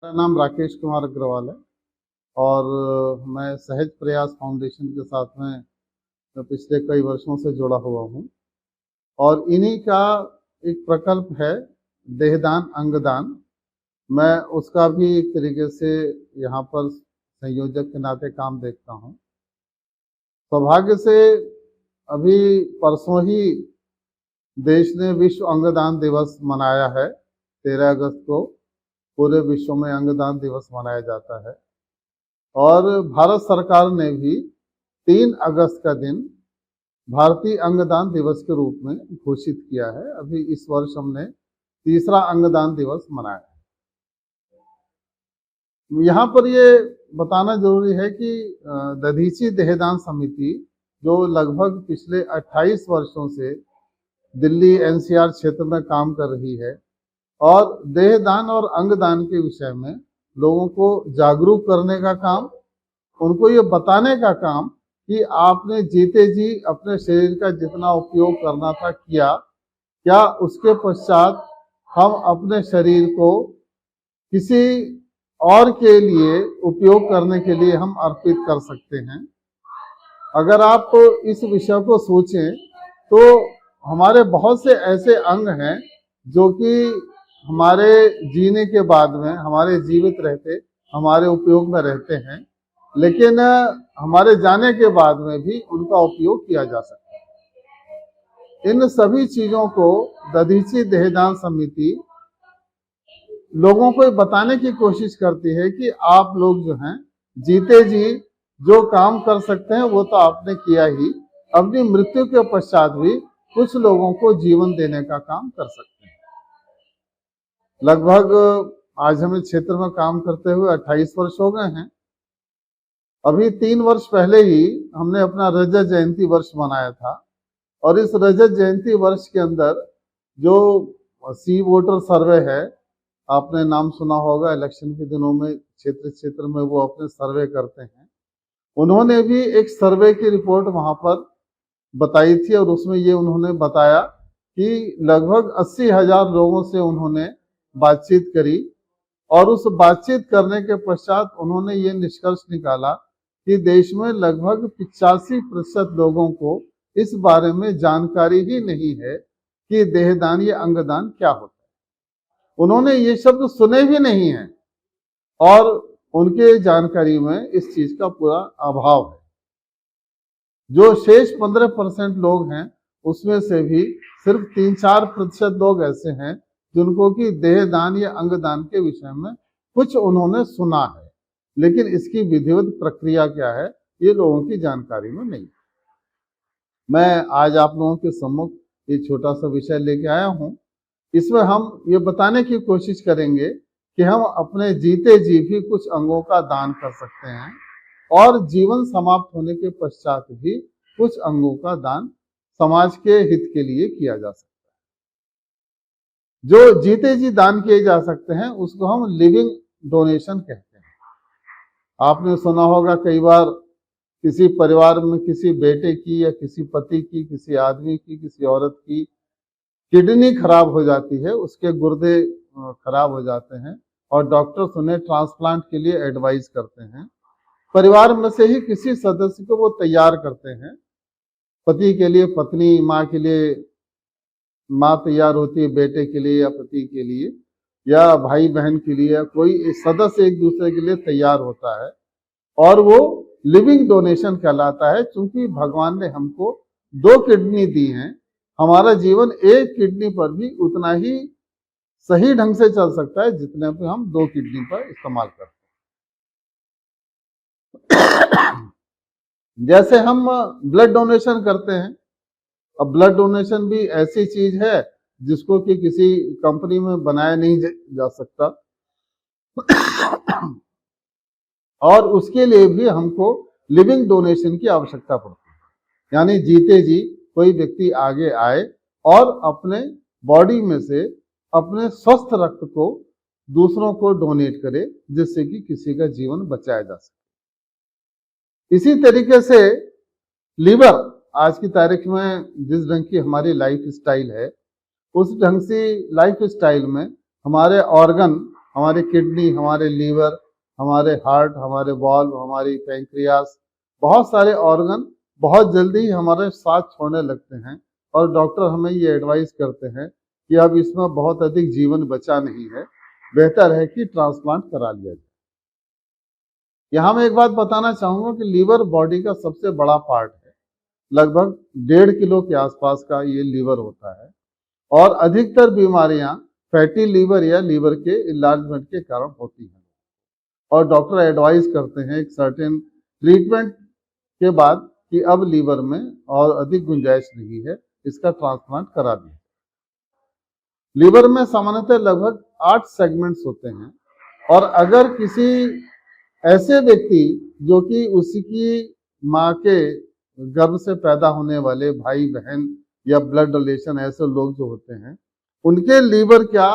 मेरा नाम राकेश कुमार अग्रवाल है और मैं सहज प्रयास फाउंडेशन के साथ में पिछले कई वर्षों से जुड़ा हुआ हूँ और इन्हीं का एक प्रकल्प है देहदान अंगदान। मैं उसका भी एक तरीके से यहाँ पर संयोजक के नाते काम देखता हूँ। सौभाग्य से अभी परसों ही देश ने विश्व अंगदान दिवस मनाया है। 13 अगस्त को पूरे विश्व में अंगदान दिवस मनाया जाता है और भारत सरकार ने भी 3 अगस्त का दिन भारतीय अंगदान दिवस के रूप में घोषित किया है। अभी इस वर्ष हमने तीसरा अंगदान दिवस मनाया है। यहाँ पर ये बताना जरूरी है कि दधीची देहदान समिति जो लगभग पिछले 28 वर्षों से दिल्ली एनसीआर क्षेत्र में काम कर रही है और देहदान और अंगदान के विषय में लोगों को जागरूक करने का काम, उनको ये बताने का काम कि आपने जीते जी अपने शरीर का जितना उपयोग करना था किया, क्या उसके पश्चात हम अपने शरीर को किसी और के लिए उपयोग करने के लिए हम अर्पित कर सकते हैं। अगर आप इस विषय को सोचें तो हमारे बहुत से ऐसे अंग हैं जो कि हमारे जीने के बाद में, हमारे जीवित रहते, हमारे उपयोग में रहते हैं, लेकिन हमारे जाने के बाद में भी उनका उपयोग किया जा सकता है। इन सभी चीजों को दधीची देहदान समिति लोगों को बताने की कोशिश करती है कि आप लोग जो हैं जीते जी जो काम कर सकते हैं वो तो आपने किया ही, अपनी मृत्यु के पश्चात भी कुछ लोगों को जीवन देने का काम कर सकते हैं। लगभग आज हमें क्षेत्र में काम करते हुए 28 वर्ष हो गए हैं। अभी 3 वर्ष पहले ही हमने अपना रजत जयंती वर्ष मनाया था और इस रजत जयंती वर्ष के अंदर जो सी वोटर सर्वे है, आपने नाम सुना होगा, इलेक्शन के दिनों में क्षेत्र में वो अपने सर्वे करते हैं। उन्होंने भी एक सर्वे की रिपोर्ट वहां पर बताई थी और उसमें ये उन्होंने बताया कि लगभग 80,000 लोगों से उन्होंने बातचीत करी और उस बातचीत करने के पश्चात उन्होंने ये निष्कर्ष निकाला कि देश में लगभग 85% लोगों को इस बारे में जानकारी ही नहीं है कि देहदान या अंगदान क्या होता है। उन्होंने ये शब्द सुने भी नहीं हैं और उनके जानकारी में इस चीज का पूरा अभाव है। जो शेष 15% लोग हैं उसमें से भी सिर्फ 3-4% लोग ऐसे हैं जिनको कि देहदान या अंगदान के विषय में कुछ उन्होंने सुना है, लेकिन इसकी विधिवत प्रक्रिया क्या है ये लोगों की जानकारी में नहीं। मैं आज आप लोगों के सम्मुख ये छोटा सा विषय लेके आया हूं। इसमें हम ये बताने की कोशिश करेंगे कि हम अपने जीते जी भी कुछ अंगों का दान कर सकते हैं और जीवन समाप्त होने के पश्चात भी कुछ अंगों का दान समाज के हित के लिए किया जा सकता है। जो जीते जी दान किए जा सकते हैं उसको हम लिविंग डोनेशन कहते हैं। आपने सुना होगा कई बार किसी परिवार में किसी बेटे की या किसी पति की, किसी आदमी की, किसी औरत की किडनी खराब हो जाती है, उसके गुर्दे खराब हो जाते हैं और डॉक्टर्स उन्हें ट्रांसप्लांट के लिए एडवाइज करते हैं। परिवार में से ही किसी सदस्य को वो तैयार करते हैं, पति के लिए पत्नी, माँ के लिए माँ तैयार होती है बेटे के लिए या पति के लिए, या भाई बहन के लिए, या कोई सदस्य एक दूसरे के लिए तैयार होता है और वो लिविंग डोनेशन कहलाता है। क्योंकि भगवान ने हमको 2 किडनी दी हैं, हमारा जीवन एक किडनी पर भी उतना ही सही ढंग से चल सकता है जितने पे हम 2 किडनी पर इस्तेमाल करते हैं। जैसे हम ब्लड डोनेशन करते हैं, अब ब्लड डोनेशन भी ऐसी चीज है जिसको कि किसी कंपनी में बनाया नहीं जा सकता और उसके लिए भी हमको लिविंग डोनेशन की आवश्यकता पड़ती है। यानी जीते जी कोई व्यक्ति आगे आए और अपने बॉडी में से अपने स्वस्थ रक्त को दूसरों को डोनेट करे, जिससे कि किसी का जीवन बचाया जा सके। इसी तरीके से लीवर, आज की तारीख में जिस ढंग की हमारी लाइफ स्टाइल है, उस ढंग से लाइफ स्टाइल में हमारे ऑर्गन, हमारी किडनी, हमारे लीवर, हमारे हार्ट, हमारे वाल्व, हमारी पैंक्रियास, बहुत सारे ऑर्गन बहुत जल्दी ही हमारे साथ छोड़ने लगते हैं और डॉक्टर हमें ये एडवाइस करते हैं कि अब इसमें बहुत अधिक जीवन बचा नहीं है, बेहतर है कि ट्रांसप्लांट करा लिया जाए। यहाँ मैं एक बात बताना चाहूंगा कि लीवर बॉडी का सबसे बड़ा पार्ट है, लगभग 1.5 किलो के आसपास का ये लीवर होता है और अधिकतर बीमारियां फैटी लीवर या लीवर के इलार्जमेंट के कारण होती हैं और डॉक्टर एडवाइस करते हैं एक सर्टेन ट्रीटमेंट के बाद कि अब लीवर में और अधिक गुंजाइश नहीं है, इसका ट्रांसप्लांट करा दिया। लीवर में सामान्यतः लगभग 8 सेगमेंट्स होते हैं और अगर किसी ऐसे व्यक्ति जो कि उसकी माँ के गर्भ से पैदा होने वाले भाई बहन या ब्लड रिलेशन ऐसे लोग जो होते हैं, उनके लीवर का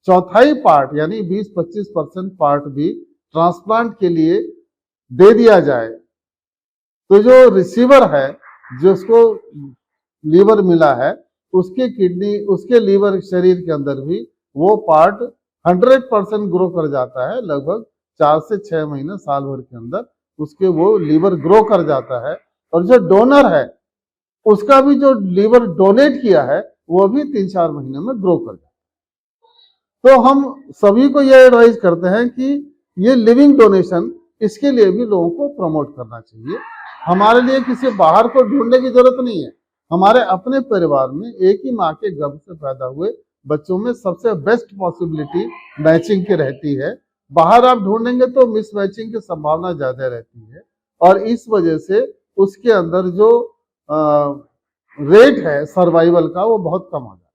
चौथाई पार्ट यानी 20-25% पार्ट भी ट्रांसप्लांट के लिए दे दिया जाए, तो जो रिसीवर है, जिसको लीवर मिला है, उसके किडनी, उसके लीवर शरीर के अंदर भी वो पार्ट 100% ग्रो कर जाता है। लगभग 4 से 6 महीने, साल भर के अंदर उसके वो लीवर ग्रो कर जाता है और जो डोनर है उसका भी जो लीवर डोनेट किया है वो भी 3-4 महीने में ग्रो कर जाता है। तो हम सभी को यह एडवाइस करते हैं कि ये लिविंग डोनेशन, इसके लिए भी लोगों को प्रमोट करना चाहिए। हमारे लिए किसी बाहर को ढूंढने की जरूरत नहीं है, हमारे अपने परिवार में एक ही माँ के गर्भ से पैदा हुए बच्चों में सबसे बेस्ट पॉसिबिलिटी मैचिंग की रहती है। बाहर आप ढूंढेंगे तो मिस मैचिंग की संभावना ज्यादा रहती है और इस वजह से उसके अंदर जो रेट है सर्वाइवल का वो बहुत कम हो जाता है।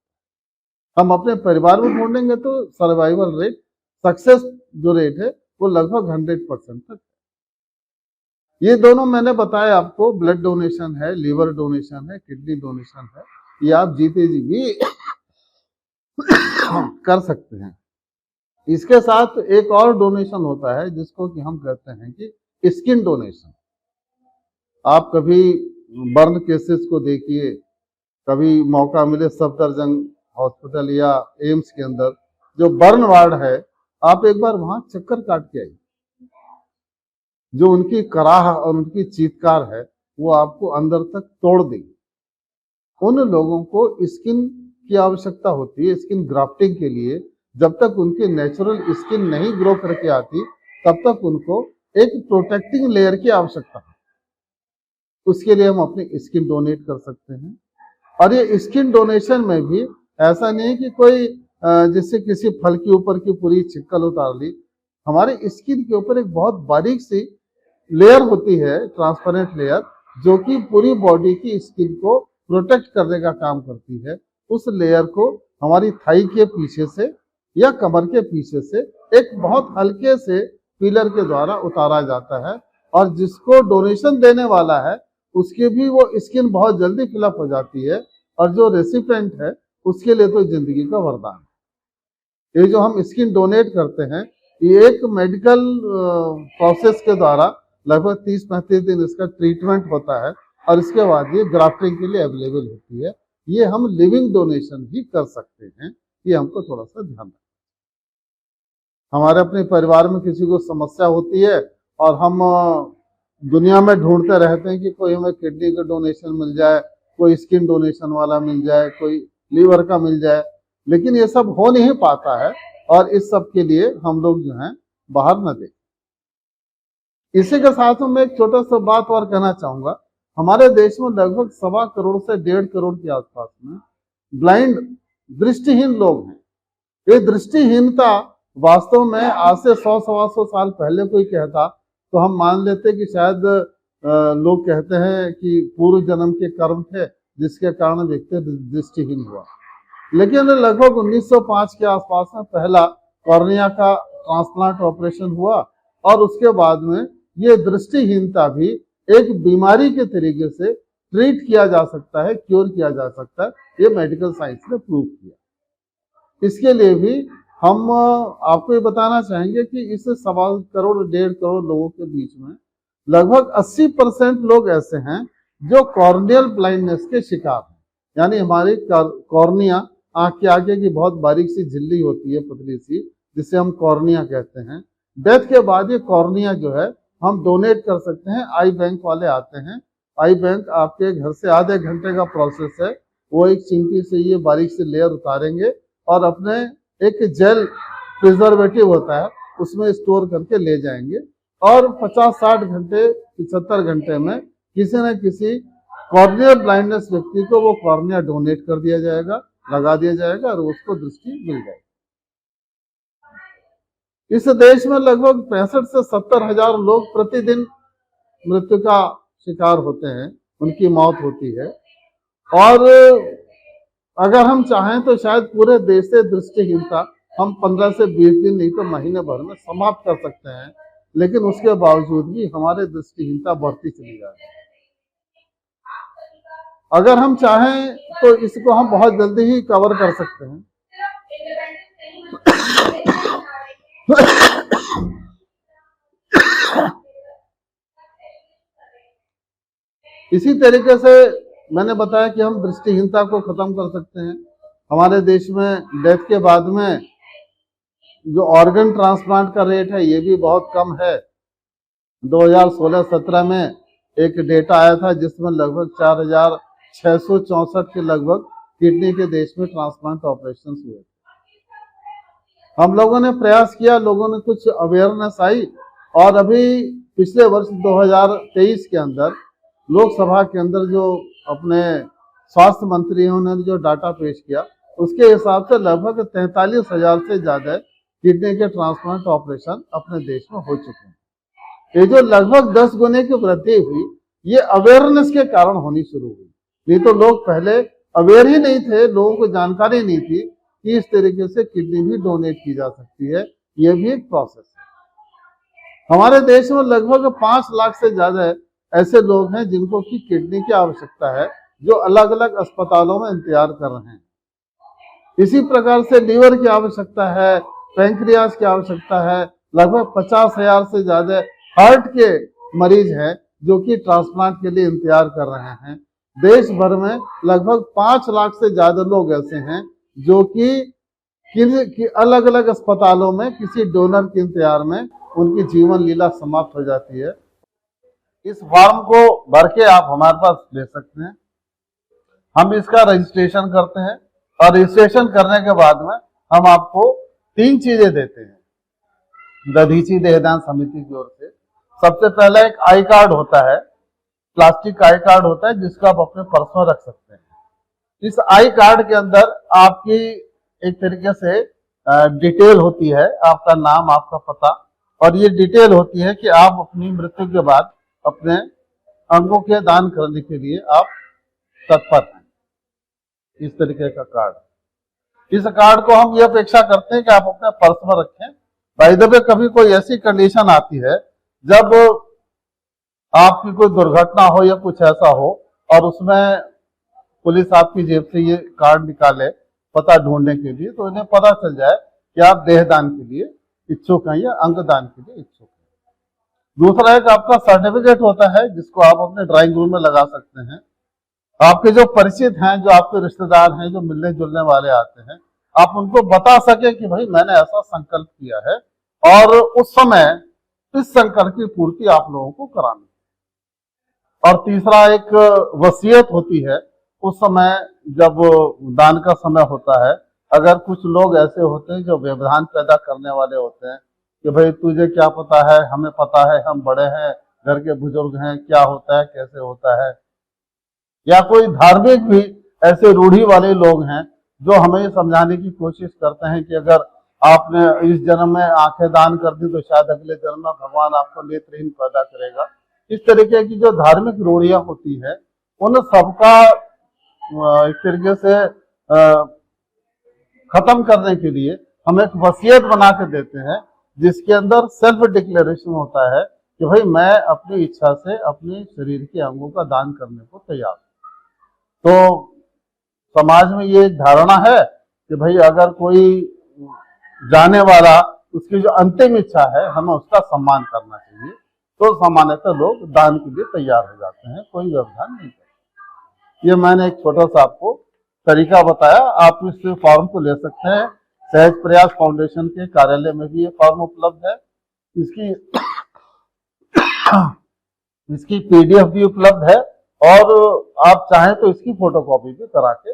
हम अपने परिवार में ढूंढेंगे तो सर्वाइवल रेट, सक्सेस जो रेट है वो लगभग 100% तक है। ये दोनों मैंने बताया आपको, ब्लड डोनेशन है, लीवर डोनेशन है, किडनी डोनेशन है, ये आप जीते जी भी कर सकते हैं। इसके साथ एक और डोनेशन होता है जिसको कि हम कहते हैं कि स्किन डोनेशन। आप कभी बर्न केसेस को देखिए, कभी मौका मिले सफदरजंग हॉस्पिटल या एम्स के अंदर जो बर्न वार्ड है, आप एक बार वहां चक्कर काट के आइए। जो उनकी कराह और उनकी चीत्कार है वो आपको अंदर तक तोड़ देगी। उन लोगों को स्किन की आवश्यकता होती है, स्किन ग्राफ्टिंग के लिए। जब तक उनकी नेचुरल स्किन नहीं ग्रो करके आती तब तक उनको एक प्रोटेक्टिंग लेयर की आवश्यकता है। उसके लिए हम अपनी स्किन डोनेट कर सकते हैं। और ये स्किन डोनेशन में भी ऐसा नहीं है कि कोई जिससे किसी फल के ऊपर की पूरी छिक्कल उतार ली। हमारे स्किन के ऊपर एक बहुत बारीक सी लेयर होती है, ट्रांसपेरेंट लेयर, जो कि पूरी बॉडी की स्किन को प्रोटेक्ट करने का काम करती है। उस लेयर को हमारी थाई के पीछे से या कमर के पीछे से एक बहुत हल्के से पिलर के द्वारा उतारा जाता है और जिसको डोनेशन देने वाला है उसकी भी वो स्किन बहुत जल्दी फिलअप हो जाती है और जो रेसिपेंट है उसके लिए तो जिंदगी का वरदान है। ये जो हम स्किन डोनेट करते हैं ये एक मेडिकल प्रोसेस के द्वारा लगभग 30-35 दिन इसका ट्रीटमेंट होता है और इसके बाद ये ग्राफ्टिंग के लिए अवेलेबल होती है। ये हम लिविंग डोनेशन भी कर सकते हैं, ये हमको थोड़ा सा ध्यान रखना। हमारे अपने परिवार में किसी को समस्या होती है और हम दुनिया में ढूंढते रहते हैं कि कोई हमें किडनी का डोनेशन मिल जाए, कोई स्किन डोनेशन वाला मिल जाए, कोई लीवर का मिल जाए, लेकिन ये सब हो नहीं पाता है और इस सब के लिए हम लोग जो हैं बाहर न दें। इसी के साथ मैं एक छोटा सा बात और कहना चाहूंगा। हमारे देश में लगभग 1.25 करोड़ से 1.5 करोड़ के आसपास में ब्लाइंड, दृष्टिहीन लोग हैं। ये दृष्टिहीनता वास्तव में आज से 100-125 साल पहले कोई कहता तो हम मान लेते कि शायद लोग कहते हैं कि पूर्व जन्म के कर्म थे जिसके कारण व्यक्ति दृष्टिहीन हुआ। लेकिन लगभग 1905 के आसपास में पहला कॉर्निया का ट्रांसप्लांट ऑपरेशन हुआ और उसके बाद में ये दृष्टिहीनता भी एक बीमारी के तरीके से ट्रीट किया जा सकता है, क्योर किया जा सकता है। ये मेडिकल साइंस ने प्रूव किया। इसके लिए भी हम आपको ये बताना चाहेंगे कि इस 1.25 करोड़ 1.5 करोड़ लोगों के बीच में लगभग 80% लोग ऐसे हैं जो कॉर्नियल ब्लाइंडनेस के शिकार हैं। यानी हमारी कॉर्निया, आंख के आगे की बहुत बारीक सी झिल्ली होती है, पतली सी, जिसे हम कॉर्निया कहते हैं। डेथ के बाद ये कॉर्निया जो है हम डोनेट कर सकते हैं। आई बैंक वाले आते हैं, आई बैंक आपके घर से आधे घंटे का प्रोसेस है, वो एक चिमटी से ये बारीक से लेयर उतारेंगे और अपने एक जेल प्रिजर्वेटिव होता है उसमें स्टोर करके ले जाएंगे और 50-60 घंटे 75 घंटे में किसी न किसी कॉर्नियल ब्लाइंडनेस व्यक्ति को वो कॉर्निया डोनेट कर दिया जाएगा, लगा दिया जाएगा और उसको दृष्टि मिल जाएगी। इस देश में लगभग 65 से 70 हजार लोग प्रतिदिन मृत्यु का शिकार होते हैं, उनकी मौत होती है। और अगर हम चाहें तो शायद पूरे देश से दृष्टिहीनता हम 15 से 20 दिन नहीं तो महीने भर में समाप्त कर सकते हैं, लेकिन उसके बावजूद भी हमारे दृष्टिहीनता बढ़ती चली जा रही है। अगर हम चाहें तो इसको हम बहुत जल्दी ही कवर कर सकते हैं। इसी तरीके से मैंने बताया कि हम दृष्टिहीनता को खत्म कर सकते हैं। हमारे देश में डेथ के बाद में जो ऑर्गन ट्रांसप्लांट का रेट है ये भी बहुत कम है। 2016-17 में एक डेटा आया था जिसमें लगभग 4,664 के लगभग किडनी के देश में ट्रांसप्लांट ऑपरेशन हुए। हम लोगों ने प्रयास किया, लोगों ने कुछ अवेयरनेस आई और अभी पिछले वर्ष 2023 के अंदर लोकसभा के अंदर जो अपने स्वास्थ्य मंत्रियों ने जो डाटा पेश किया उसके हिसाब से लगभग 43,000 से ज्यादा किडनी के ट्रांसप्लांट ऑपरेशन अपने देश में हो चुके हैं। ये जो लगभग 10 गुने की वृद्धि हुई ये अवेयरनेस के कारण होनी शुरू हुई, नहीं तो लोग पहले अवेयर ही नहीं थे, लोगों को जानकारी नहीं थी कि इस तरीके से किडनी भी डोनेट की जा सकती है। ये भी एक प्रोसेस है। हमारे देश में लगभग 5 लाख से ज्यादा ऐसे लोग हैं जिनको की किडनी की आवश्यकता है, जो अलग अलग अस्पतालों में इंतजार कर रहे हैं। इसी प्रकार से लीवर की आवश्यकता है, पैंक्रियास की आवश्यकता है। लगभग 50,000 से ज्यादा हार्ट के मरीज हैं जो कि ट्रांसप्लांट के लिए इंतजार कर रहे हैं। देश भर में लगभग 5 लाख से ज्यादा लोग ऐसे हैं जो कि अलग अलग अस्पतालों में किसी डोनर के इंतजार में उनकी जीवन लीला समाप्त हो जाती है। इस फॉर्म को भर के आप हमारे पास ले सकते हैं, हम इसका रजिस्ट्रेशन करते हैं और रजिस्ट्रेशन करने के बाद में हम आपको 3 चीजें देते हैं दधीची देहदान समिति की ओर से। सबसे पहला एक आई कार्ड होता है, प्लास्टिक आई कार्ड होता है जिसको आप अपने पर्स में रख सकते हैं। इस आई कार्ड के अंदर आपकी एक तरीके से डिटेल होती है, आपका नाम, आपका पता, और ये डिटेल होती है कि आप अपनी मृत्यु के बाद अपने अंगों के दान करने के लिए आप तत्पर हैं। इस तरीके का कार्ड, इस कार्ड को हम ये अपेक्षा करते हैं कि आप अपने पर्स में रखें। बाय द वे कभी कोई ऐसी कंडीशन आती है जब आपकी कोई दुर्घटना हो या कुछ ऐसा हो और उसमें पुलिस आपकी जेब से ये कार्ड निकाले पता ढूंढने के लिए, तो इन्हें पता चल जाए कि आप देहदान के लिए इच्छुक हैं या अंगदान के लिए इच्छुक हैं। दूसरा एक आपका सर्टिफिकेट होता है जिसको आप अपने ड्राइंग रूम में लगा सकते हैं। आपके जो परिचित हैं, जो आपके रिश्तेदार हैं, जो मिलने जुलने वाले आते हैं, आप उनको बता सके कि भाई मैंने ऐसा संकल्प किया है और उस समय इस संकल्प की पूर्ति आप लोगों को करानी है। और तीसरा एक वसीयत होती है, उस समय जब दान का समय होता है, अगर कुछ लोग ऐसे होते हैं जो व्यवधान पैदा करने वाले होते हैं कि भाई तुझे क्या पता है, हमें पता है, हम बड़े हैं, घर के बुजुर्ग हैं, क्या होता है, कैसे होता है, या कोई धार्मिक भी ऐसे रूढ़ी वाले लोग हैं जो हमें ये समझाने की कोशिश करते हैं कि अगर आपने इस जन्म में आंखें दान कर दी तो शायद अगले जन्म में भगवान आपको नेत्रहीन पैदा करेगा। इस तरीके की जो धार्मिक रूढ़ियां होती है उन सबका एक तरीके से खत्म करने के लिए हम एक वसीयत बना के देते हैं जिसके अंदर सेल्फ डिक्लेरेशन होता है कि भाई मैं अपनी इच्छा से अपने शरीर के अंगों का दान करने को तैयार हूं। तो समाज में ये एक धारणा है कि भाई अगर कोई जाने वाला उसकी जो अंतिम इच्छा है हमें उसका सम्मान करना चाहिए, तो सामान्यतः लोग दान के लिए तैयार हो जाते हैं, कोई व्यवधान नहीं करते। ये मैंने एक छोटा सा आपको तरीका बताया, आप इस फॉर्म को ले सकते हैं। सहज प्रयास फाउंडेशन के कार्यालय में भी ये फॉर्म उपलब्ध है। इसकी इसकी PDF भी उपलब्ध है और आप चाहें तो इसकी फोटोकॉपी भी करा के